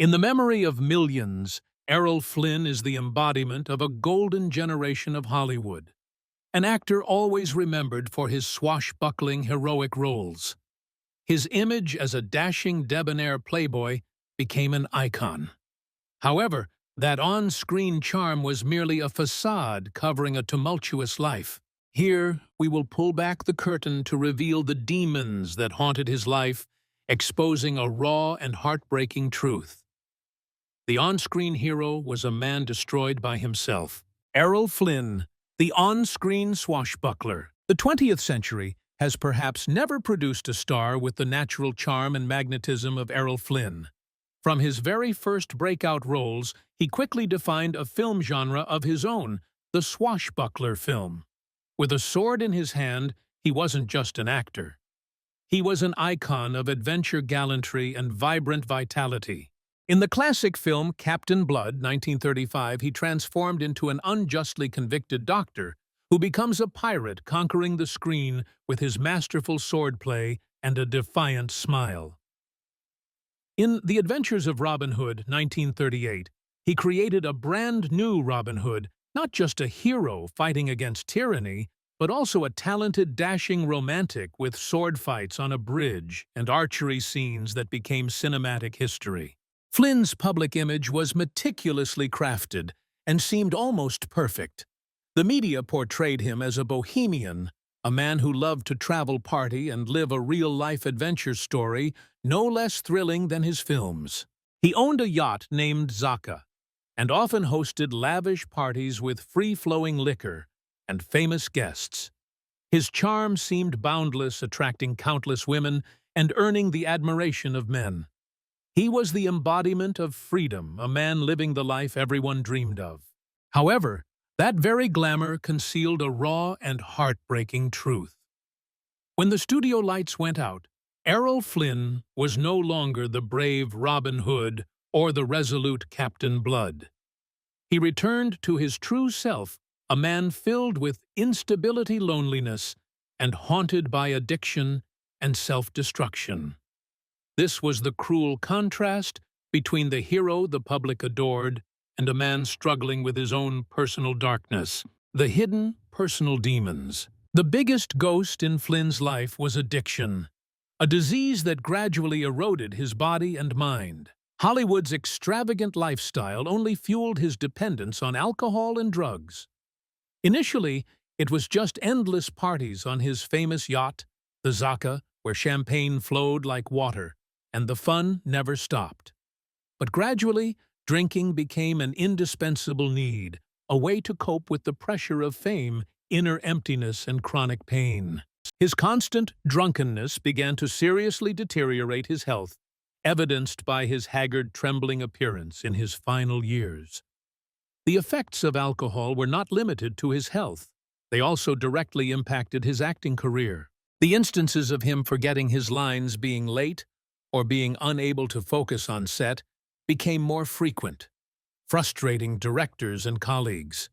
In the memory of millions, Errol Flynn is the embodiment of a golden generation of Hollywood, an actor always remembered for his swashbuckling heroic roles. His image as a dashing, debonair playboy became an icon. However, that on-screen charm was merely a facade covering a tumultuous life. Here, we will pull back the curtain to reveal the demons that haunted his life, exposing a raw and heartbreaking truth. The on-screen hero was a man destroyed by himself. Errol Flynn, the on-screen swashbuckler. The 20th century has perhaps never produced a star with the natural charm and magnetism of Errol Flynn. From his very first breakout roles, he quickly defined a film genre of his own, the swashbuckler film. With a sword in his hand, he wasn't just an actor. He was an icon of adventure gallantry and vibrant vitality. In the classic film Captain Blood, 1935, he transformed into an unjustly convicted doctor who becomes a pirate conquering the screen with his masterful swordplay and a defiant smile. In The Adventures of Robin Hood, 1938, he created a brand new Robin Hood, not just a hero fighting against tyranny, but also a talented, dashing romantic with sword fights on a bridge and archery scenes that became cinematic history. Flynn's public image was meticulously crafted and seemed almost perfect. The media portrayed him as a bohemian, a man who loved to travel, party, and live a real-life adventure story no less thrilling than his films. He owned a yacht named Zaka, and often hosted lavish parties with free-flowing liquor and famous guests. His charm seemed boundless, attracting countless women and earning the admiration of men. He was the embodiment of freedom, a man living the life everyone dreamed of. However, that very glamour concealed a raw and heartbreaking truth. When the studio lights went out, Errol Flynn was no longer the brave Robin Hood or the resolute Captain Blood. He returned to his true self, a man filled with instability, loneliness, and haunted by addiction and self-destruction. This was the cruel contrast between the hero the public adored and a man struggling with his own personal darkness, the hidden personal demons. The biggest ghost in Flynn's life was addiction, a disease that gradually eroded his body and mind. Hollywood's extravagant lifestyle only fueled his dependence on alcohol and drugs. Initially, it was just endless parties on his famous yacht, the Zaka, where champagne flowed like water, and the fun never stopped. But gradually, drinking became an indispensable need, a way to cope with the pressure of fame, inner emptiness, and chronic pain. His constant drunkenness began to seriously deteriorate his health, evidenced by his haggard, trembling appearance in his final years. The effects of alcohol were not limited to his health. They also directly impacted his acting career. The instances of him forgetting his lines, being late, or being unable to focus on set became more frequent, frustrating directors and colleagues.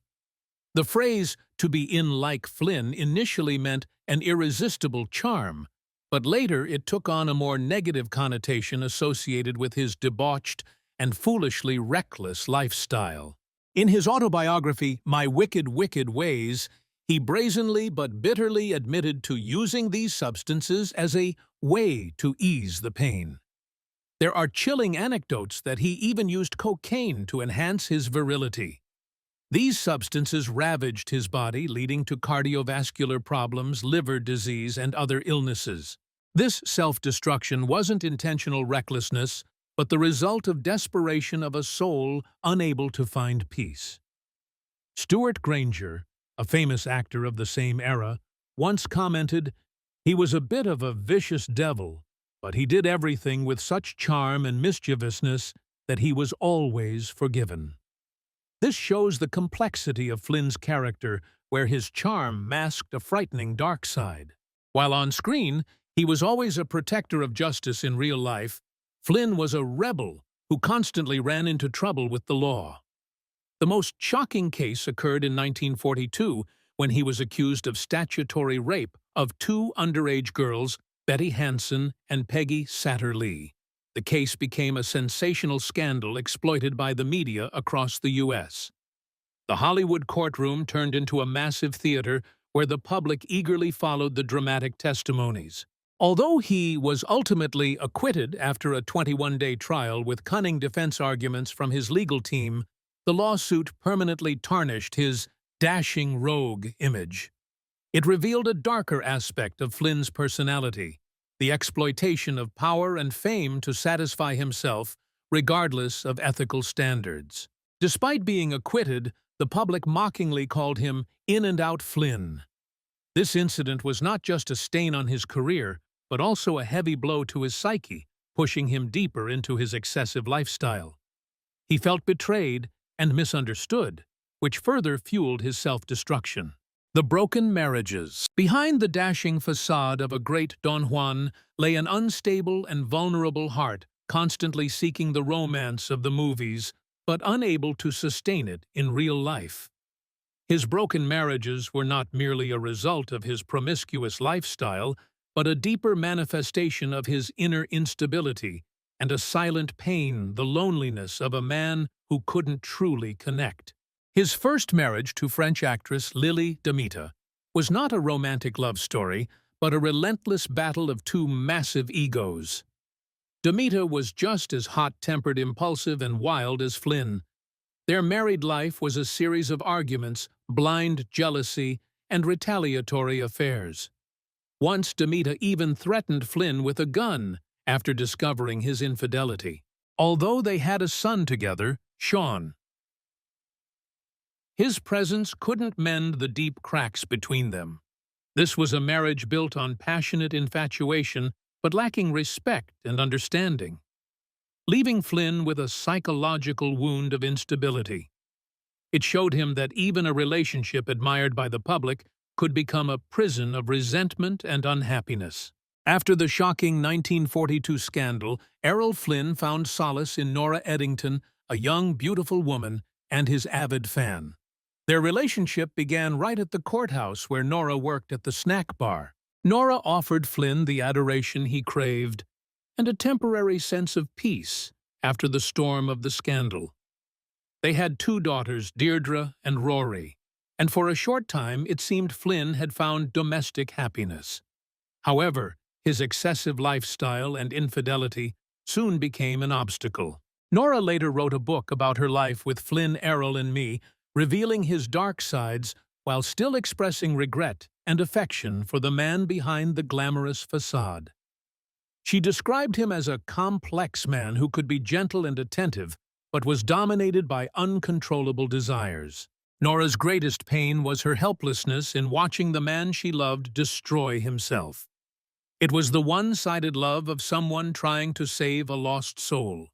The phrase, "to be in like Flynn," initially meant an irresistible charm, but later it took on a more negative connotation associated with his debauched and foolishly reckless lifestyle. In his autobiography, My Wicked, Wicked Ways, he brazenly but bitterly admitted to using these substances as a way to ease the pain. There are chilling anecdotes that he even used cocaine to enhance his virility. These substances ravaged his body, leading to cardiovascular problems, liver disease, and other illnesses. This self-destruction wasn't intentional recklessness, but the result of desperation of a soul unable to find peace. Stuart Granger, a famous actor of the same era, once commented, "He was a bit of a vicious devil, but he did everything with such charm and mischievousness that he was always forgiven." This shows the complexity of Flynn's character, where his charm masked a frightening dark side. While on screen, he was always a protector of justice. In real life, Flynn was a rebel who constantly ran into trouble with the law. The most shocking case occurred in 1942 when he was accused of statutory rape of two underage girls, Betty Hansen and Peggy Satterlee. The case became a sensational scandal exploited by the media across the U.S. The Hollywood courtroom turned into a massive theater where the public eagerly followed the dramatic testimonies. Although he was ultimately acquitted after a 21-day trial with cunning defense arguments from his legal team, the lawsuit permanently tarnished his dashing rogue image. It revealed a darker aspect of Flynn's personality, the exploitation of power and fame to satisfy himself, regardless of ethical standards. Despite being acquitted, the public mockingly called him In-and-Out Flynn. This incident was not just a stain on his career, but also a heavy blow to his psyche, pushing him deeper into his excessive lifestyle. He felt betrayed and misunderstood, which further fueled his self-destruction. The broken marriages. Behind the dashing facade of a great Don Juan lay an unstable and vulnerable heart, constantly seeking the romance of the movies, but unable to sustain it in real life. His broken marriages were not merely a result of his promiscuous lifestyle, but a deeper manifestation of his inner instability and a silent pain, the loneliness of a man who couldn't truly connect. His first marriage to French actress Lily Demita was not a romantic love story, but a relentless battle of two massive egos. Demita was just as hot-tempered, impulsive, and wild as Flynn. Their married life was a series of arguments, blind jealousy, and retaliatory affairs. Once Demita even threatened Flynn with a gun after discovering his infidelity. Although they had a son together, Sean, his presence couldn't mend the deep cracks between them. This was a marriage built on passionate infatuation, but lacking respect and understanding, leaving Flynn with a psychological wound of instability. It showed him that even a relationship admired by the public could become a prison of resentment and unhappiness. After the shocking 1942 scandal, Errol Flynn found solace in Nora Eddington, a young, beautiful woman, and his avid fan. Their relationship began right at the courthouse where Nora worked at the snack bar. Nora offered Flynn the adoration he craved and a temporary sense of peace after the storm of the scandal. They had two daughters, Deirdre and Rory, and for a short time it seemed Flynn had found domestic happiness. However, his excessive lifestyle and infidelity soon became an obstacle. Nora later wrote a book about her life with Flynn, Errol, and me, revealing his dark sides while still expressing regret and affection for the man behind the glamorous facade. She described him as a complex man who could be gentle and attentive, but was dominated by uncontrollable desires. Nora's greatest pain was her helplessness in watching the man she loved destroy himself. It was the one-sided love of someone trying to save a lost soul.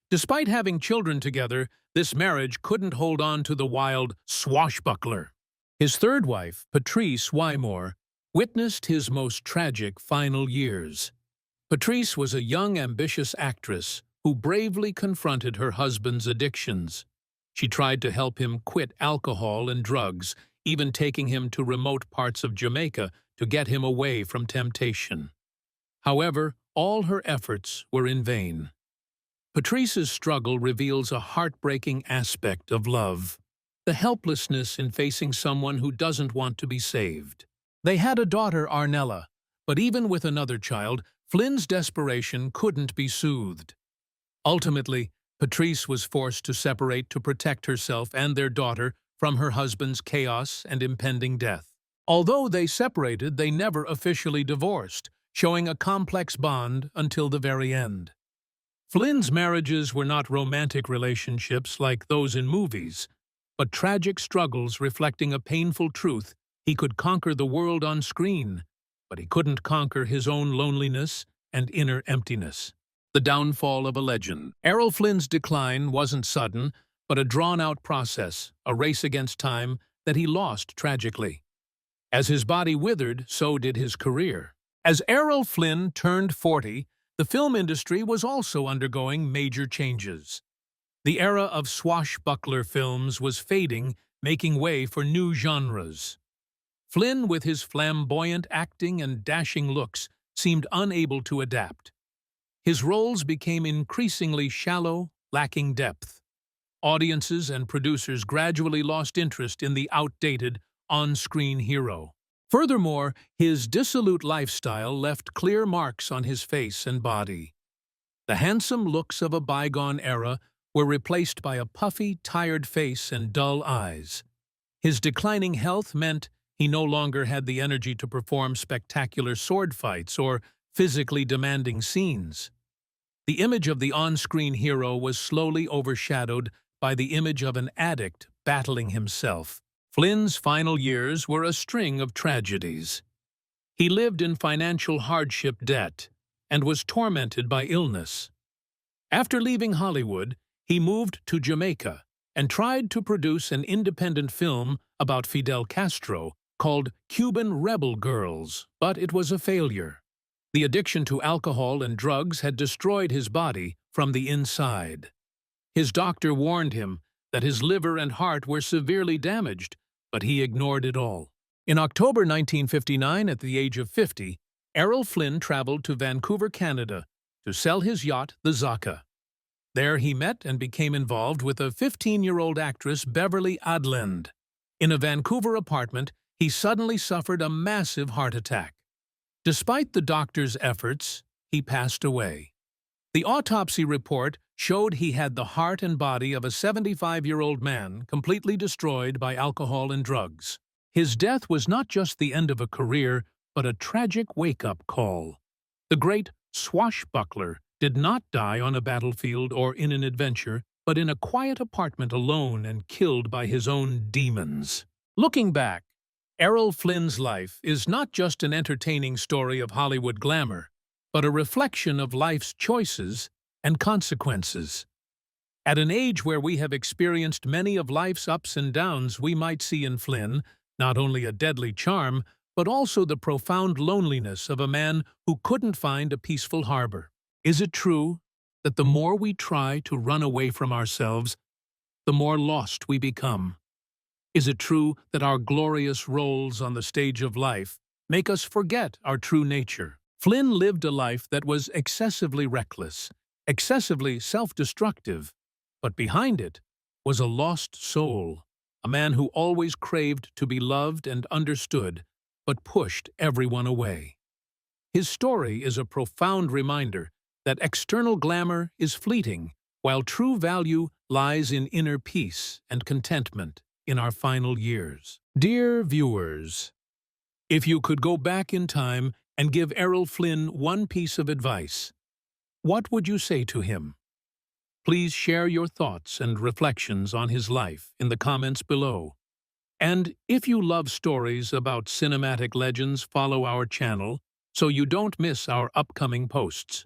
Despite having children together, this marriage couldn't hold on to the wild Swashbuckler. His third wife, Patrice Wymore, witnessed his most tragic final years. Patrice was a young, ambitious actress who bravely confronted her husband's addictions. She tried to help him quit alcohol and drugs, even taking him to remote parts of Jamaica to get him away from temptation. However, all her efforts were in vain. Patrice's struggle reveals a heartbreaking aspect of love, the helplessness in facing someone who doesn't want to be saved. They had a daughter, Arnella, but even with another child, Flynn's desperation couldn't be soothed. Ultimately, Patrice was forced to separate to protect herself and their daughter from her husband's chaos and impending death. Although they separated, they never officially divorced, showing a complex bond until the very end. Flynn's marriages were not romantic relationships like those in movies, but tragic struggles reflecting a painful truth. He could conquer the world on screen, but he couldn't conquer his own loneliness and inner emptiness. The downfall of a legend. Errol Flynn's decline wasn't sudden, but a drawn-out process, a race against time that he lost tragically. As his body withered, so did his career. As Errol Flynn turned 40, the film industry was also undergoing major changes. The era of swashbuckler films was fading, making way for new genres. Flynn, with his flamboyant acting and dashing looks, seemed unable to adapt. his roles became increasingly shallow, lacking depth. Audiences and producers gradually lost interest in the outdated, on-screen hero. Furthermore, his dissolute lifestyle left clear marks on his face and body. The handsome looks of a bygone era were replaced by a puffy, tired face and dull eyes. His declining health meant he no longer had the energy to perform spectacular sword fights or physically demanding scenes. The image of the on-screen hero was slowly overshadowed by the image of an addict battling himself. Flynn's final years were a string of tragedies. He lived in financial hardship, debt, and was tormented by illness. After leaving Hollywood, he moved to Jamaica and tried to produce an independent film about Fidel Castro called Cuban Rebel Girls, but it was a failure. The addiction to alcohol and drugs had destroyed his body from the inside. His doctor warned him that his liver and heart were severely damaged, but he ignored it all. In October 1959, at the age of 50, Errol Flynn traveled to Vancouver, Canada, to sell his yacht, the Zaka. There he met and became involved with a 15-year-old actress, Beverly Adland. In a Vancouver apartment, he suddenly suffered a massive heart attack. Despite the doctor's efforts, he passed away. The autopsy report showed he had the heart and body of a 75-year-old man completely destroyed by alcohol and drugs. His death was not just the end of a career, but a tragic wake-up call. The great Swashbuckler did not die on a battlefield or in an adventure, but in a quiet apartment alone and killed by his own demons. Looking back, Errol Flynn's life is not just an entertaining story of Hollywood glamour, but a reflection of life's choices and consequences. At an age where we have experienced many of life's ups and downs, we might see in Flynn not only a deadly charm, but also the profound loneliness of a man who couldn't find a peaceful harbor. Is it true that the more we try to run away from ourselves, the more lost we become? Is it true that our glorious roles on the stage of life make us forget our true nature? Flynn lived a life that was excessively reckless, excessively self-destructive, but behind it was a lost soul, a man who always craved to be loved and understood, but pushed everyone away. His story is a profound reminder that external glamour is fleeting, while true value lies in inner peace and contentment in our final years. Dear viewers, if you could go back in time and give Errol Flynn one piece of advice, what would you say to him? Please share your thoughts and reflections on his life in the comments below. And if you love stories about cinematic legends, follow our channel so you don't miss our upcoming posts.